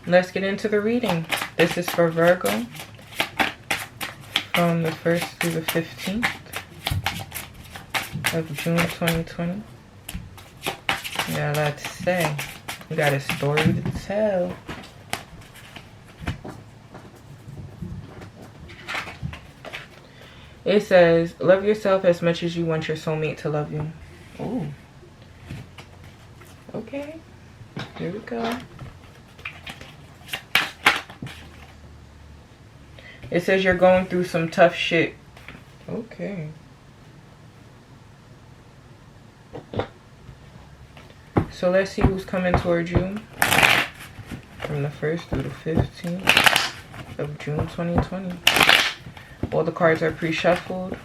Let's get into the reading. This is for Virgo from the 1st through the 15th of June 2020. We got a lot to say. We got a story to tell. It says, love yourself as much as you want your soulmate to love you. Oh. Okay. Here we go. It says you're going through some tough shit. Okay. So let's see who's coming towards you from the 1st through the 15th of June 2020. All the cards are pre-shuffled.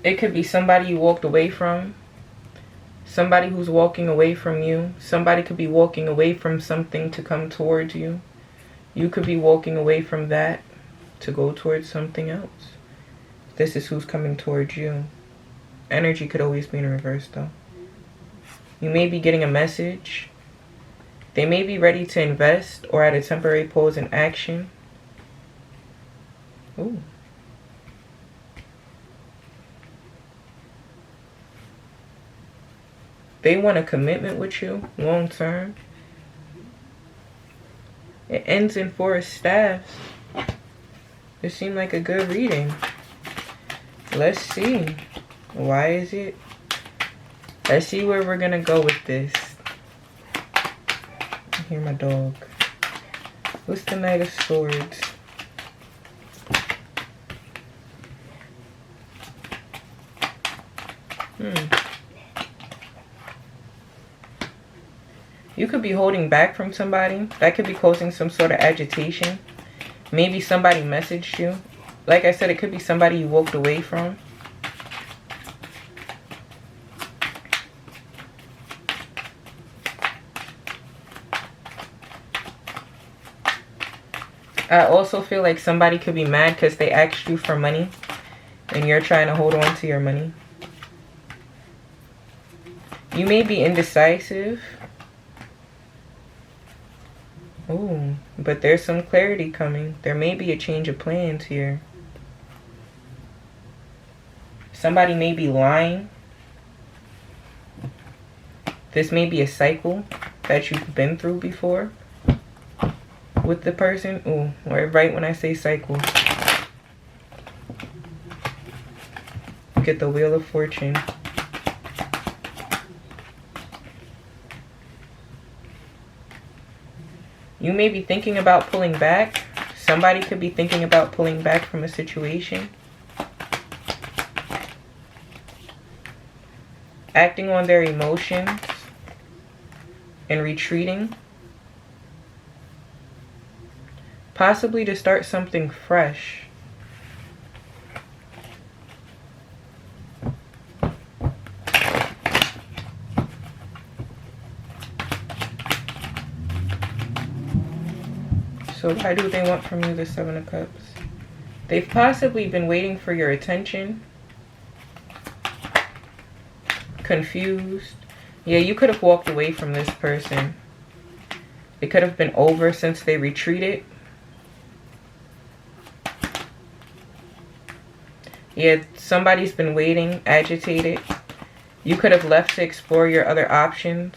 It could be somebody you walked away from. Somebody who's walking away from you. Somebody could be walking away from something to come towards you. You could be walking away from that to go towards something else. This is who's coming towards you. Energy could always be in reverse though. You may be getting a message. They may be ready to invest or at a temporary pause in action. Ooh. They want a commitment with you, long term. It ends in 4 of Staffs. It seemed like a good reading. Let's see. Why is it? Let's see where we're going to go with this. I hear my dog. What's the Knight of Swords? You could be holding back from somebody. That could be causing some sort of agitation. Maybe somebody messaged you. Like I said, it could be somebody you walked away from. I also feel like somebody could be mad because they asked you for money and you're trying to hold on to your money. You may be indecisive. Oh, but there's some clarity coming. There may be a change of plans here. Somebody may be lying. This may be a cycle that you've been through before with the person. Oh, right when I say cycle. Get the Wheel of Fortune. You may be thinking about pulling back. Somebody could be thinking about pulling back from a situation. Acting on their emotions and retreating. Possibly to start something fresh. So why do they want from you the 7 of Cups? They've possibly been waiting for your attention. Confused. Yeah, you could have walked away from this person. It could have been over since they retreated. Yeah, somebody's been waiting, agitated. You could have left to explore your other options.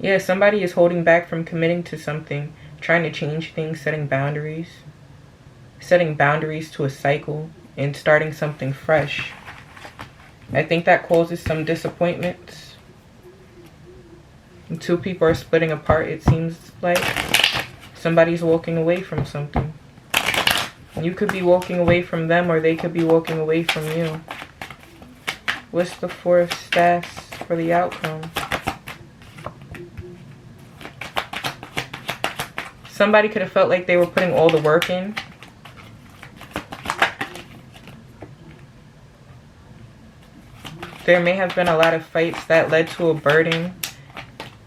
Yeah, somebody is holding back from committing to something, trying to change things, setting boundaries to a cycle and starting something fresh. I think that causes some disappointments. And 2 people are splitting apart, it seems like. Somebody's walking away from something. You could be walking away from them or they could be walking away from you. What's the 4 of Staffs for the outcome? Somebody could have felt like they were putting all the work in. There may have been a lot of fights that led to a burden.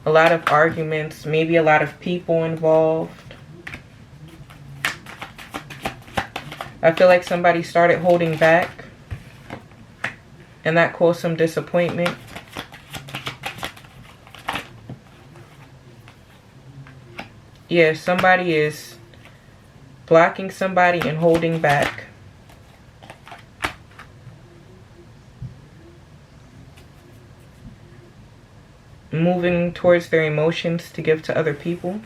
A lot of arguments, maybe a lot of people involved. I feel like somebody started holding back, and that caused some disappointment. Yeah, somebody is blocking somebody and holding back. Moving towards their emotions to give to other people.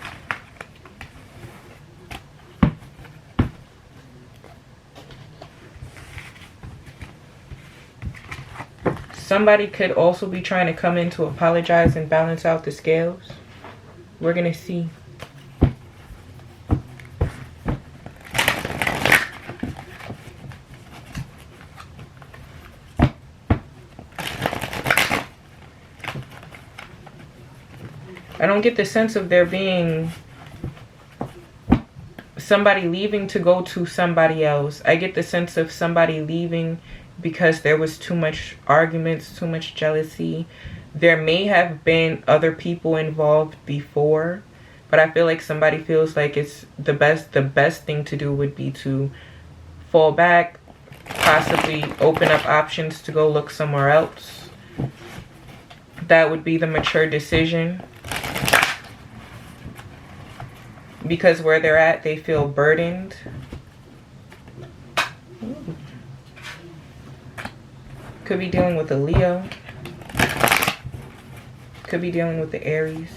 Somebody could also be trying to come in to apologize and balance out the scales. We're going to see. I don't get the sense of there being somebody leaving to go to somebody else. I get the sense of somebody leaving because there was too much arguments, too much jealousy. There may have been other people involved before, but I feel like somebody feels like it's the best thing to do would be to fall back, possibly open up options to go look somewhere else. That would be the mature decision. Because where they're at, they feel burdened. Could be dealing with a Leo. Could be dealing with the Aries.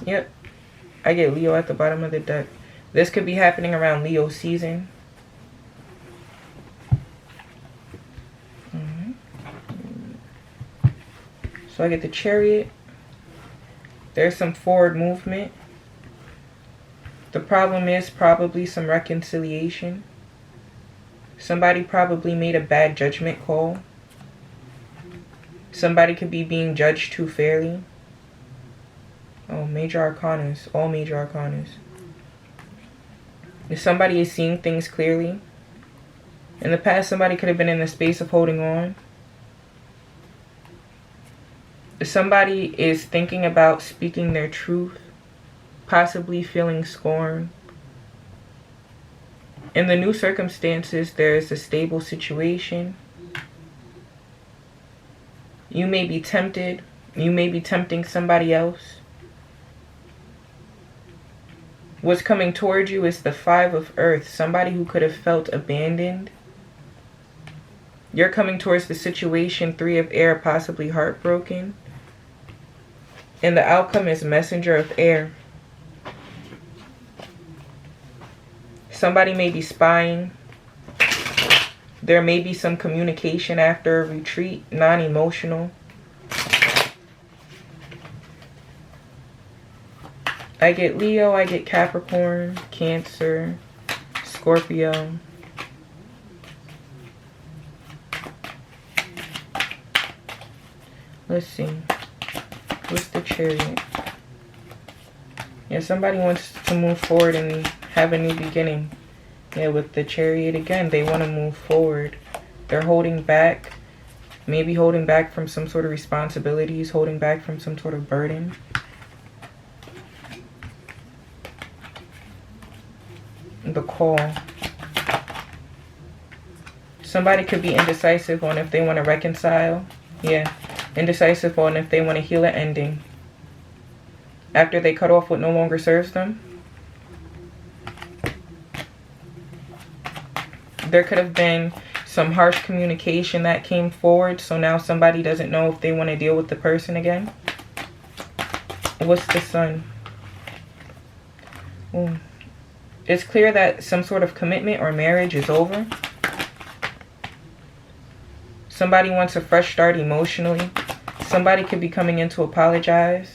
Yep, I get Leo at the bottom of the deck. This could be happening around Leo season. So I get the Chariot. There's some forward movement. The problem is probably some reconciliation. Somebody probably made a bad judgment call. Somebody could be being judged too fairly. Oh, major arcanas. All major arcanas. If somebody is seeing things clearly. In the past, somebody could have been in the space of holding on. If somebody is thinking about speaking their truth, possibly feeling scorn. In the new circumstances, there is a stable situation. You may be tempted. You may be tempting somebody else. What's coming towards you is the Five of Earth. Somebody who could have felt abandoned. You're coming towards the situation, Three of Air, possibly heartbroken. And the outcome is Messenger of Air. Somebody may be spying. There may be some communication after a retreat, non-emotional. I get Leo, I get Capricorn, Cancer, Scorpio. Let's see. What's the Chariot? Yeah, somebody wants to move forward and have a new beginning. Yeah, with the Chariot again, they want to move forward. They're holding back. Maybe holding back from some sort of responsibilities, holding back from some sort of burden. The Call. Somebody could be indecisive on if they want to reconcile. Yeah, indecisive on if they want to heal an ending after they cut off what no longer serves them. There could have been some harsh communication that came forward, so now somebody doesn't know if they want to deal with the person again. What's the Sun? Ooh. It's clear that some sort of commitment or marriage is over. Somebody wants a fresh start emotionally. Somebody could be coming in to apologize.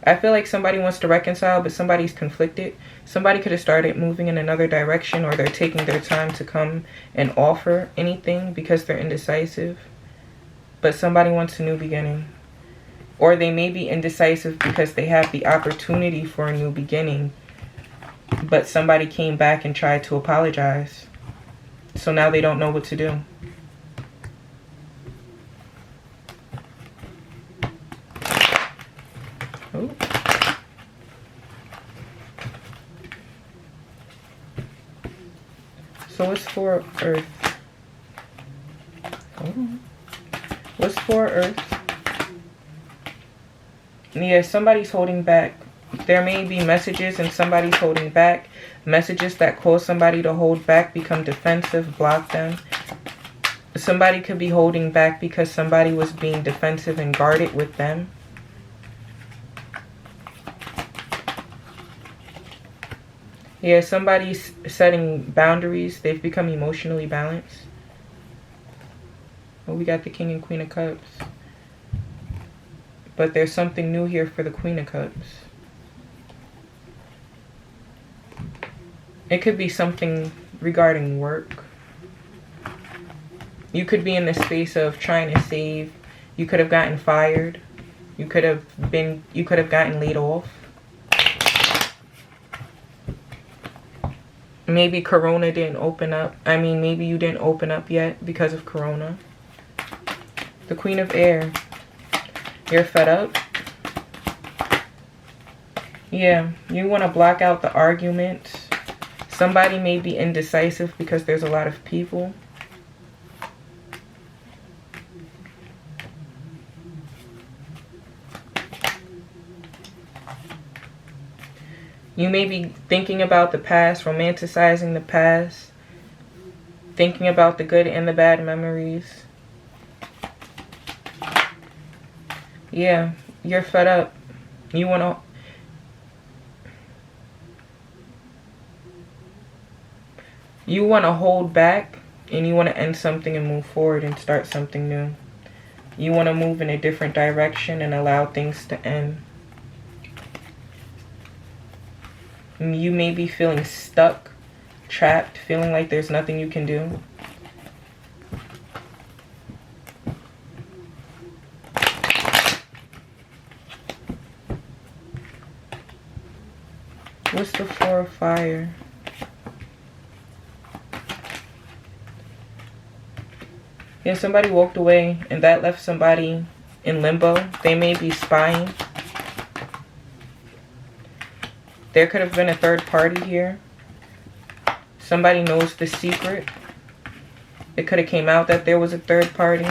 I feel like somebody wants to reconcile, but somebody's conflicted. Somebody could have started moving in another direction, or they're taking their time to come and offer anything because they're indecisive. But somebody wants a new beginning. Or they may be indecisive because they have the opportunity for a new beginning, but somebody came back and tried to apologize. So now they don't know what to do. Oh. So what's for Earth? Oh. What's for Earth? Yeah, somebody's holding back. There may be messages and somebody's holding back. Messages that cause somebody to hold back, become defensive, block them. Somebody could be holding back because somebody was being defensive and guarded with them. Yeah, somebody's setting boundaries. They've become emotionally balanced. Well, we got the King and Queen of Cups. But there's something new here for the Queen of Cups. It could be something regarding work. You could be in the space of trying to save. You could have gotten fired. You could have gotten laid off. Maybe Corona didn't open up. I mean, maybe you didn't open up yet because of Corona. The Queen of Air. You're fed up. Yeah, you want to block out the arguments. Somebody may be indecisive because there's a lot of people. You may be thinking about the past, romanticizing the past, thinking about the good and the bad memories. Yeah, you're fed up. You want to... You want to hold back, and you want to end something and move forward and start something new. You want to move in a different direction and allow things to end. You may be feeling stuck, trapped, feeling like there's nothing you can do. What's the Four of Fire? Yeah, somebody walked away and that left somebody in limbo. They may be spying. There could have been a third party here. Somebody knows the secret. It could have came out that there was a third party.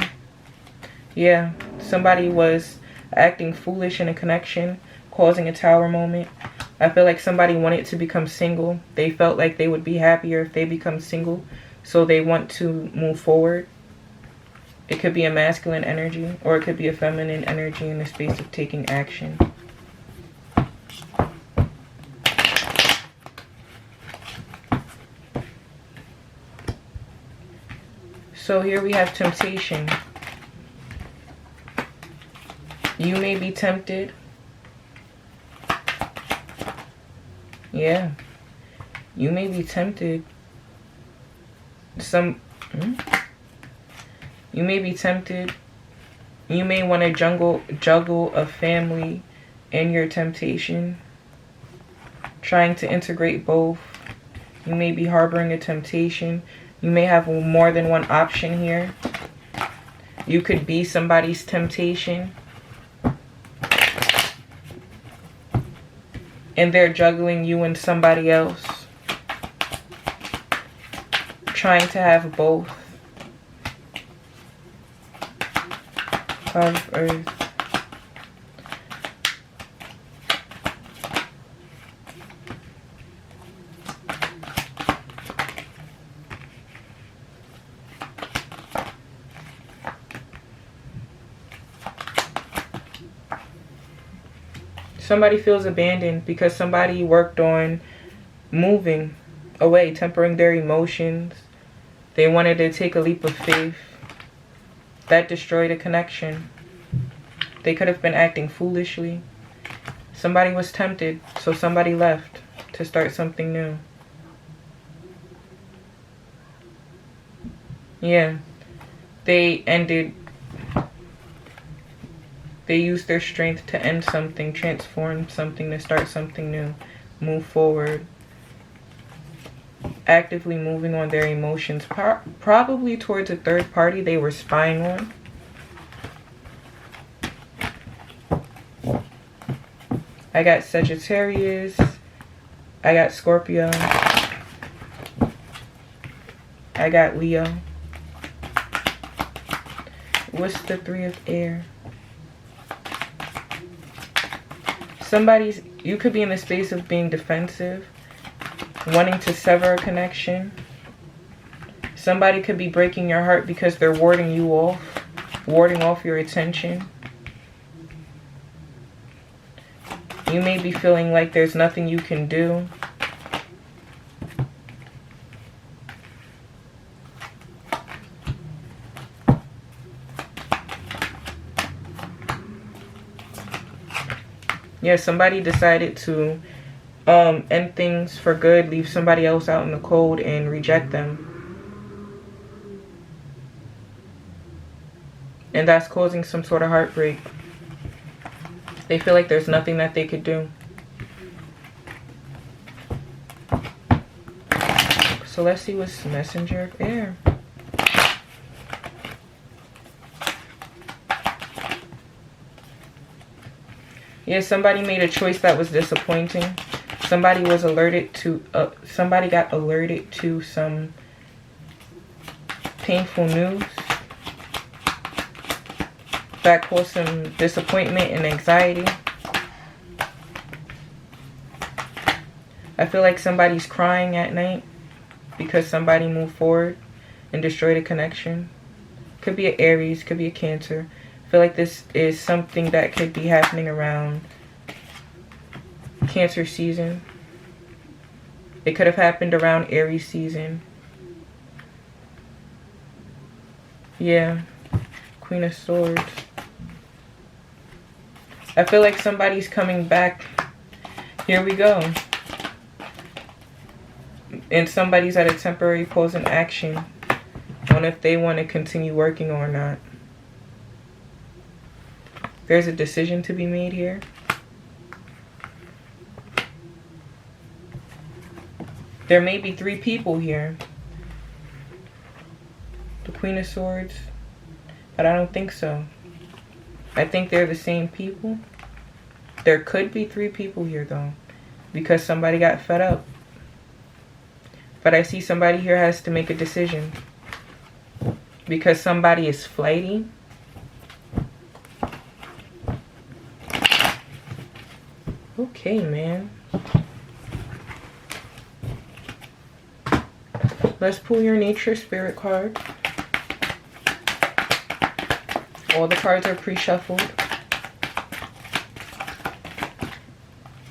Yeah, somebody was acting foolish in a connection, causing a tower moment. I feel like somebody wanted to become single. They felt like they would be happier if they become single, so they want to move forward. It could be a masculine energy, or it could be a feminine energy in the space of taking action. So here we have temptation. You may be tempted. Yeah. You may be tempted. You may be tempted. You may want to juggle a family and your temptation. Trying to integrate both. You may be harboring a temptation. You may have more than one option here. You could be somebody's temptation. And they're juggling you and somebody else. Trying to have both. Of Earth. Somebody feels abandoned because somebody worked on moving away, tempering their emotions. They wanted to take a leap of faith. that destroyed a connection. They could have been acting foolishly. Somebody was tempted, so somebody left to start something new. Yeah. They used their strength to end something, transform something, to start something new, move forward. Actively moving on their emotions, probably towards a third party they were spying on. I got Sagittarius. I got Scorpio. I got Leo. What's the 3 of air? You could be in the space of being defensive, wanting to sever a connection. Somebody could be breaking your heart because they're warding you off, warding off your attention. You may be feeling like there's nothing you can do. Yeah, somebody decided to end things for good, leave somebody else out in the cold and reject them. And that's causing some sort of heartbreak. They feel like there's nothing that they could do. So let's see what's messenger of air. Yeah, somebody made a choice that was disappointing. Somebody was alerted to, somebody got alerted to some painful news that caused some disappointment and anxiety. I feel like somebody's crying at night because somebody moved forward and destroyed a connection. Could be an Aries, could be a Cancer. I feel like this is something that could be happening around Cancer season. It could have happened around Aries season. Yeah. Queen of Swords. I feel like somebody's coming back. Here we go. And somebody's at a temporary pause in action on if they want to continue working or not. There's a decision to be made here. There may be 3 people here. The Queen of Swords. But I don't think so. I think they're the same people. There could be 3 people here though, because somebody got fed up. But I see somebody here has to make a decision because somebody is flighty. Okay, man. Let's pull your nature spirit card. All the cards are pre-shuffled.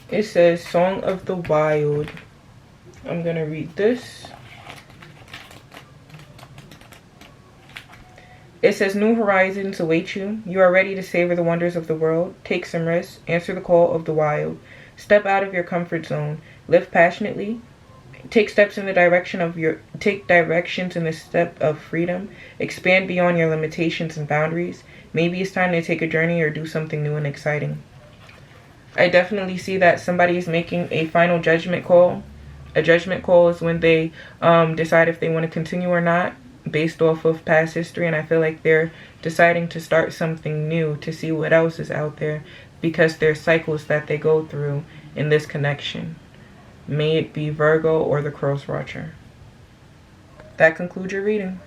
It says Song of the Wild. I'm going to read this. It says, new horizons await you. You are ready to savor the wonders of the world. Take some risks. Answer the call of the wild. Step out of your comfort zone. Live passionately. Take directions in the step of freedom. Expand beyond your limitations and boundaries. Maybe it's time to take a journey or do something new and exciting. I definitely see that somebody is making a final judgment call. A judgment call is when they decide if they want to continue or not based off of past history. And I feel like they're deciding to start something new to see what else is out there because there's cycles that they go through in this connection. May it be Virgo or the Cross Watcher. That concludes your reading.